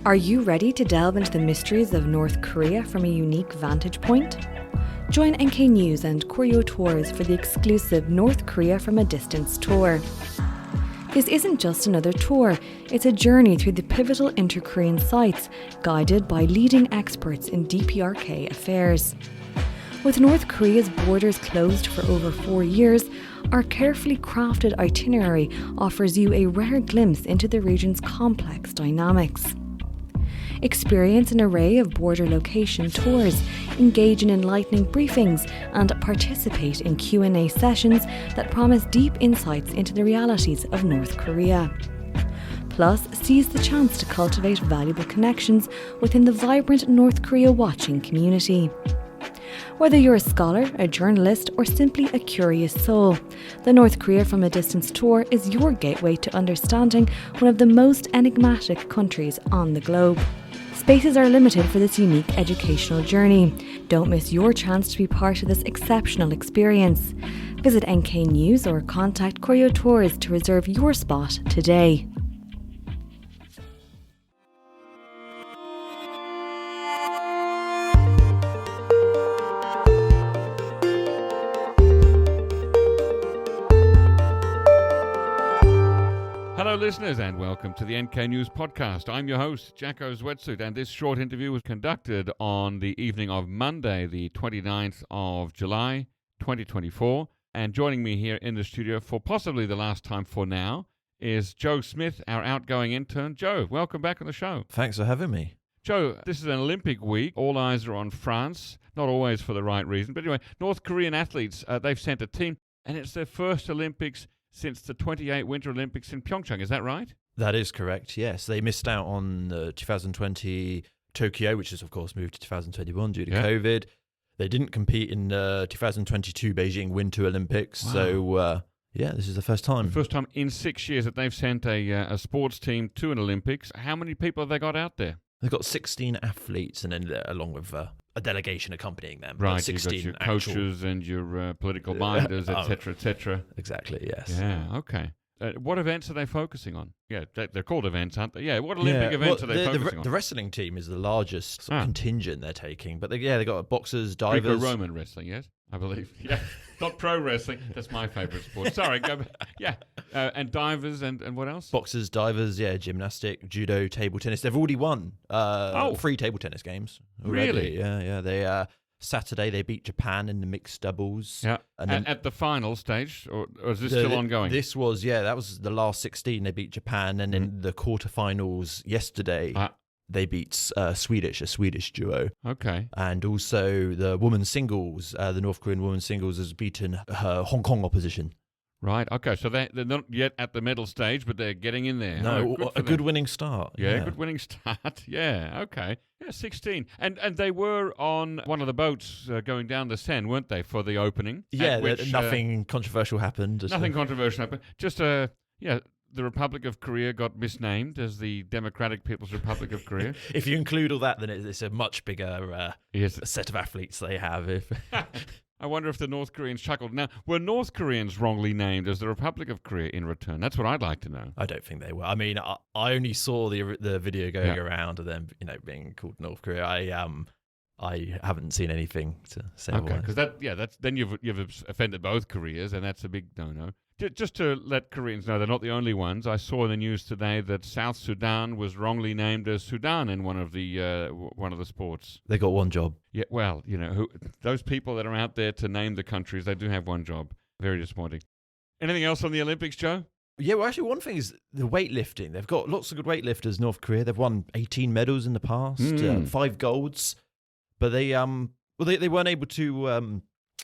Are you ready to delve into the mysteries of North Korea from a unique vantage point? Join NK News and Koryo Tours for the exclusive North Korea from a Distance tour. This isn't just another tour, it's a journey through the pivotal inter-Korean sites, guided by leading experts in DPRK affairs. With North Korea's borders closed for over 4 years, our carefully crafted itinerary offers you a rare glimpse into the region's complex dynamics. Experience an array of border location tours, engage in enlightening briefings, and participate in Q&A sessions that promise deep insights into the realities of North Korea. Plus, seize the chance to cultivate valuable connections within the vibrant North Korea watching community. Whether you're a scholar, a journalist, or simply a curious soul, the North Korea from a Distance tour is your gateway to understanding one of the most enigmatic countries on the globe. Spaces are limited for this unique educational journey. Don't miss your chance to be part of this exceptional experience. Visit NK News or contact Koryo Tours to reserve your spot today. Hello listeners and welcome to the NK News podcast. I'm your host, Jacco Zwetsloot, and this short interview was conducted on the evening of Monday, the 29th of July, 2024. And joining me here in the studio for possibly the last time for now is Joe Smith, our outgoing intern. Joe, welcome back on the show. Thanks for having me. Joe, this is an Olympic week. All eyes are on France, not always for the right reason. But anyway, North Korean athletes, they've sent a team, and it's their first Olympics since the 28 Winter Olympics in Pyeongchang. Is that right? That is correct, yes. They missed out on 2020 Tokyo, which has, of course, moved to 2021 due to COVID. They didn't compete in 2022 Beijing Winter Olympics. Wow. So, this is the first time. The first time in 6 years that they've sent a sports team to an Olympics. How many people have they got out there? They've got 16 athletes, and then along with a delegation accompanying them. Right, 16 you've got your coaches and your political minders, etc., etc. Exactly, yes. Yeah, okay. What events are they focusing on? Yeah, they're called events, aren't they? Yeah, what Olympic events are they focusing on? The wrestling team is the largest contingent they're taking. But they got boxers, divers. Greco-Roman wrestling, yes, I believe. Yeah, not pro wrestling. That's my favourite sport. Sorry, go back. Yeah, and divers and what else? Boxers, divers, gymnastic, judo, table tennis. They've already won 3 table tennis games already. Really? Yeah. They Saturday they beat Japan in the mixed doubles. Yeah, and then, at the final stage, or is this still ongoing? This was, that was the last 16. They beat Japan, and in the quarterfinals yesterday, they beat a Swedish duo. Okay. And also the women's singles, the North Korean women's singles has beaten her Hong Kong opposition. Right, okay, so they're not yet at the medal stage, but they're getting in there. No, a good winning start. Yeah, good winning start. Yeah, okay. Yeah, 16. And they were on one of the boats going down the Seine, weren't they, for the opening? Yeah, nothing controversial happened. Nothing controversial happened. Just, the Republic of Korea got misnamed as the Democratic People's Republic of Korea. If you include all that, then it's a much bigger set of athletes they have. I wonder if the North Koreans chuckled. Now, were North Koreans wrongly named as the Republic of Korea in return? That's what I'd like to know. I don't think they were. I mean, I only saw the video going around of them, being called North Korea. I haven't seen anything to say. Okay, because then you've offended both Koreas, and that's a big no-no. Just to let Koreans know, they're not the only ones. I saw in the news today that South Sudan was wrongly named as Sudan in one of the sports. They got one job. Yeah, well, those people that are out there to name the countries, they do have one job. Very disappointing. Anything else on the Olympics, Joe? Yeah, well, actually, one thing is the weightlifting. They've got lots of good weightlifters, North Korea. They've won 18 medals in the past, 5 golds. But they weren't able to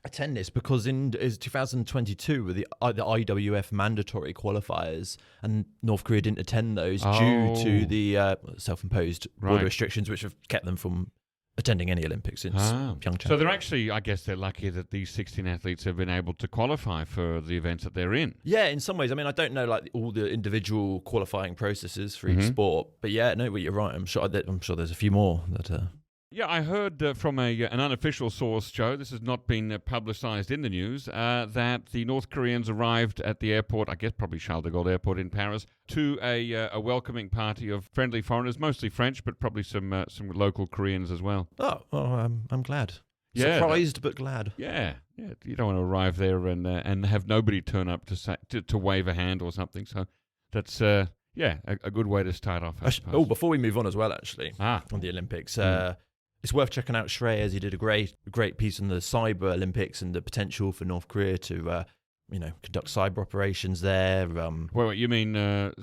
attend this because in 2022 with the IWF mandatory qualifiers, and North Korea didn't attend those due to the self-imposed border restrictions, which have kept them from attending any Olympics since Pyeongchang. So they're lucky that these 16 athletes have been able to qualify for the events that they're in. Yeah, in some ways. I mean, I don't know all the individual qualifying processes for each sport, but you're right. I'm sure there's a few more that. Yeah, I heard from an unofficial source, Joe, this has not been publicised in the news, that the North Koreans arrived at the airport, I guess probably Charles de Gaulle Airport in Paris, to a welcoming party of friendly foreigners, mostly French, but probably some local Koreans as well. Oh, well, I'm glad. Yeah, surprised but glad. Yeah. You don't want to arrive there and have nobody turn up to wave a hand or something. So that's a good way to start off. Before we move on as well, actually, on the Olympics, it's worth checking out Shreyas. He did a great piece on the Cyber Olympics and the potential for North Korea to conduct cyber operations there. Wait, you mean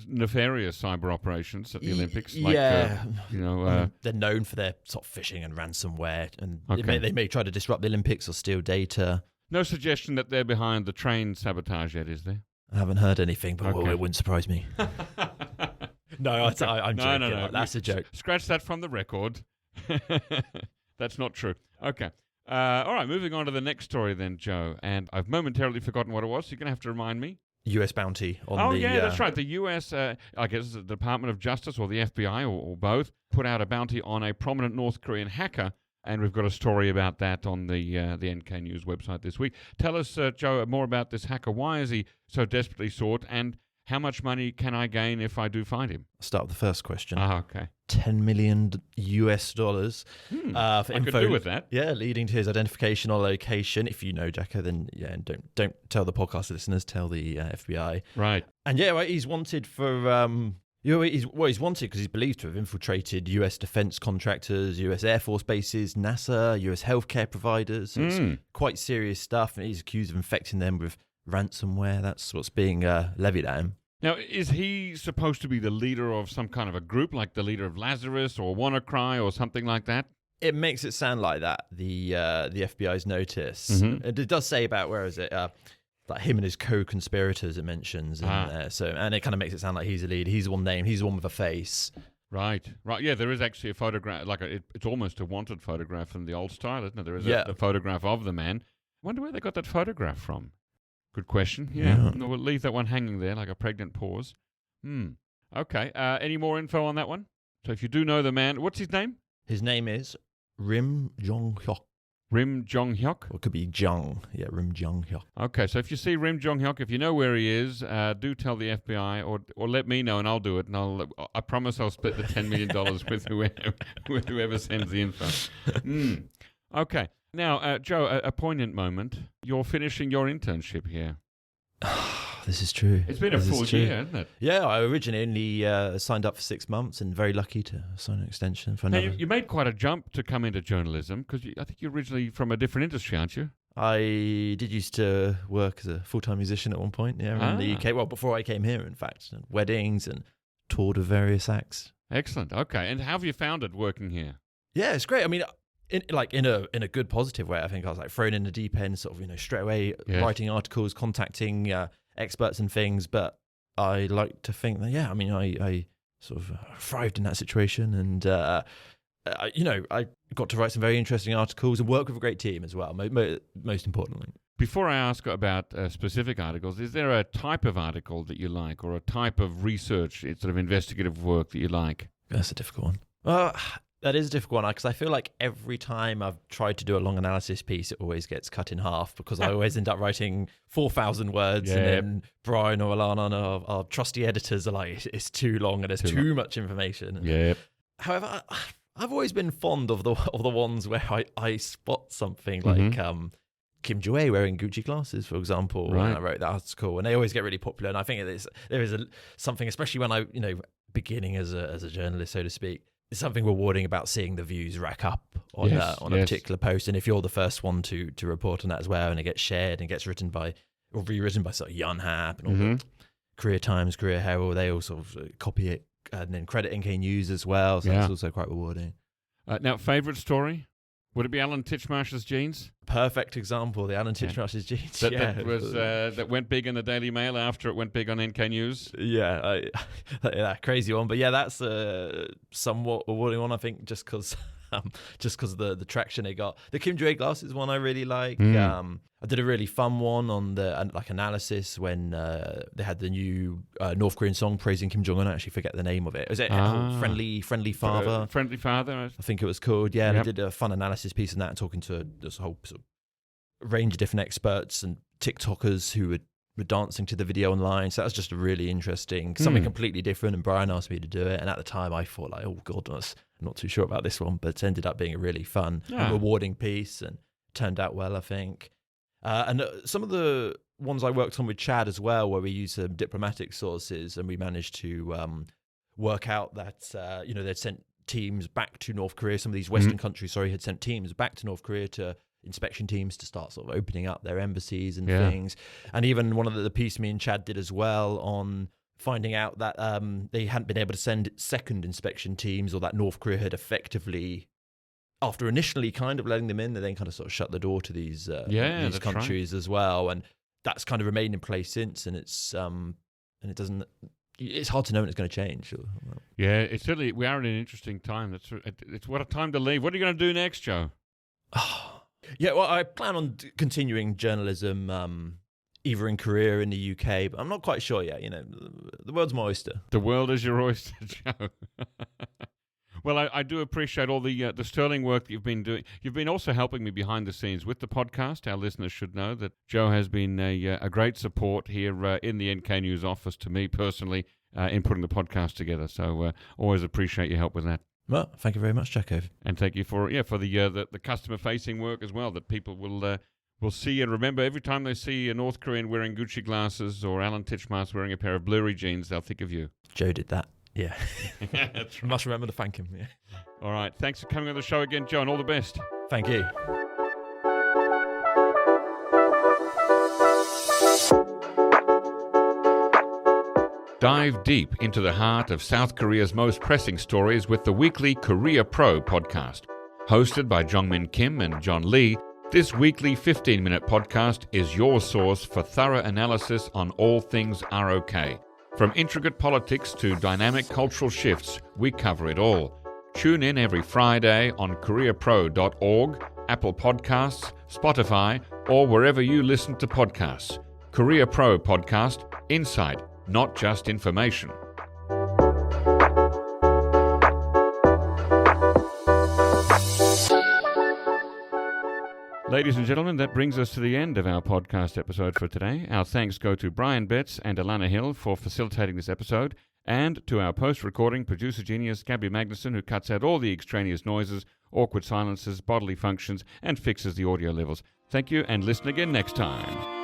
nefarious cyber operations at the Olympics? Yeah. They're known for their sort of phishing and ransomware, and they may try to disrupt the Olympics or steal data. No suggestion that they're behind the train sabotage yet, is there? I haven't heard anything, but it wouldn't surprise me. No, I'm joking. No. That's a joke. Scratch that from the record. That's not true. Okay. All right, moving on to the next story then, Joe. And I've momentarily forgotten what it was, so you're going to have to remind me. U.S. bounty on the... Oh, yeah, that's right. The U.S., I guess the Department of Justice or the FBI or both, put out a bounty on a prominent North Korean hacker, and we've got a story about that on the NK News website this week. Tell us, Joe, more about this hacker. Why is he so desperately sought, and how much money can I gain if I do find him? I'll start with the first question. Okay. $10 million US dollars for I info. could do with that. Yeah, leading to his identification or location. If you know Jacco, then and don't tell the podcast listeners, tell the FBI. Right. And he's wanted for he's wanted because he's believed to have infiltrated US defense contractors, US Air Force bases, NASA, US healthcare providers. So it's quite serious stuff, and he's accused of infecting them with ransomware. That's what's being levied at him. Now, is he supposed to be the leader of some kind of a group, like the leader of Lazarus or WannaCry or something like that? It makes it sound like that, the FBI's notice. Mm-hmm. It does say about, where is it, like him and his co-conspirators it mentions in there. And it kind of makes it sound like he's the leader. He's the one named. He's the one with a face. Right. Yeah, there is actually a photograph, it's almost a wanted photograph from the old style, isn't it? There is a photograph of the man. I wonder where they got that photograph from. Good question. Yeah. We'll leave that one hanging there like a pregnant pause. Okay. Any more info on that one? So if you do know the man, what's his name? His name is Rim Jong-hyuk. Rim Jong-hyuk? Or it could be Jung. Yeah, Rim Jong-hyuk. Okay, so if you see Rim Jong-hyuk, if you know where he is, do tell the FBI or let me know and I'll do it. And I promise I'll split the $10 million with whoever sends the info. Okay. Now, Joe, a poignant moment. You're finishing your internship here. This is true. It's been a full year, hasn't it? Yeah, I originally signed up for 6 months and very lucky to sign an extension for another. Now, you made quite a jump to come into journalism because I think you're originally from a different industry, aren't you? I did used to work as a full-time musician at one point, in the UK. Well, before I came here, in fact. Weddings and toured with various acts. Excellent. Okay. And how have you found it working here? Yeah, it's great. I mean... In a good positive way, I think I was thrown in the deep end, sort of straight away writing articles, contacting experts and things. But I like to think that I sort of thrived in that situation, and I got to write some very interesting articles and work with a great team as well. Most importantly, before I ask about specific articles, is there a type of article that you like, or a type of research, sort of investigative work that you like? That's a difficult one. That is a difficult one because I feel like every time I've tried to do a long analysis piece, it always gets cut in half because I always end up writing 4,000 words and then Brian or Alana, our trusty editors, are like, it's too long and there's too much information. Yeah. However, I've always been fond of the ones where I spot something like Kim Jong Un wearing Gucci glasses, for example, when I wrote that article, and they always get really popular. And I think there is something, especially when I beginning as a journalist, so to speak. There's something rewarding about seeing the views rack up on a particular post, and if you're the first one to report on that as well, and it gets shared and gets rewritten by sort of Yonhap and all the Korea Times, Korea Herald, they all sort of copy it and then credit NK News as well, so that's also quite rewarding. Now, favourite story? Would it be Alan Titchmarsh's jeans? Perfect example, the Alan Titchmarsh's jeans. That went big in the Daily Mail after it went big on NK News. Yeah, crazy one. But yeah, that's a somewhat rewarding one, I think, just because just because of the traction they got. The Kim Jong Un glasses one I really like. I did a really fun one on the analysis when they had the new North Korean song praising Kim Jong Un. I actually forget the name of it. Was it Friendly Father? Friendly Father. I think it was called. Yeah, They did a fun analysis piece on that, and talking to this whole sort of range of different experts and TikTokers who were dancing to the video online. So that was just a really interesting, something completely different. And Brian asked me to do it, and at the time I thought like, oh god, I'm not too sure about this one, but it ended up being a really fun and rewarding piece, and turned out well, I think. And some of the ones I worked on with Chad as well, where we used some diplomatic sources, and we managed to work out that they'd sent teams back to North Korea. Some of these Western countries, had sent teams back to North Korea to inspection teams to start sort of opening up their embassies and things. And even one of the piece me and Chad did as well on finding out that they hadn't been able to send second inspection teams, or that North Korea had effectively, after initially kind of letting them in, they then kind of sort of shut the door to these countries as well, and that's kind of remained in place since. And it's it's hard to know when it's going to change. Yeah, it's certainly, we are in an interesting time. It's what a time to leave. What are you going to do next, Joe? Yeah, well, I plan on continuing journalism, either in Korea or in the UK, but I'm not quite sure yet. The world's my oyster. The world is your oyster, Joe. Well, I do appreciate all the sterling work that you've been doing. You've been also helping me behind the scenes with the podcast. Our listeners should know that Joe has been a great support here in the NK News office to me personally in putting the podcast together. So always appreciate your help with that. Well, thank you very much, Jacco. And thank you for the customer-facing work as well, that people will see and remember. Every time they see a North Korean wearing Gucci glasses or Alan Titchmarsh wearing a pair of blurry jeans, they'll think of you. Joe did that. Yeah. That's right. Must remember to thank him. Yeah. All right. Thanks for coming on the show again, Joe, and all the best. Thank you. Dive deep into the heart of South Korea's most pressing stories with the weekly Korea Pro podcast. Hosted by Jongmin Kim and John Lee, this weekly 15-minute podcast is your source for thorough analysis on all things ROK. From intricate politics to dynamic cultural shifts, we cover it all. Tune in every Friday on KoreaPro.org, Apple Podcasts, Spotify, or wherever you listen to podcasts. Korea Pro Podcast, insight, not just information. Ladies and gentlemen, that brings us to the end of our podcast episode for today. Our thanks go to Brian Betts and Alana Hill for facilitating this episode, and to our post-recording producer genius Gabby Magnuson, who cuts out all the extraneous noises, awkward silences, bodily functions, and fixes the audio levels. Thank you, and listen again next time.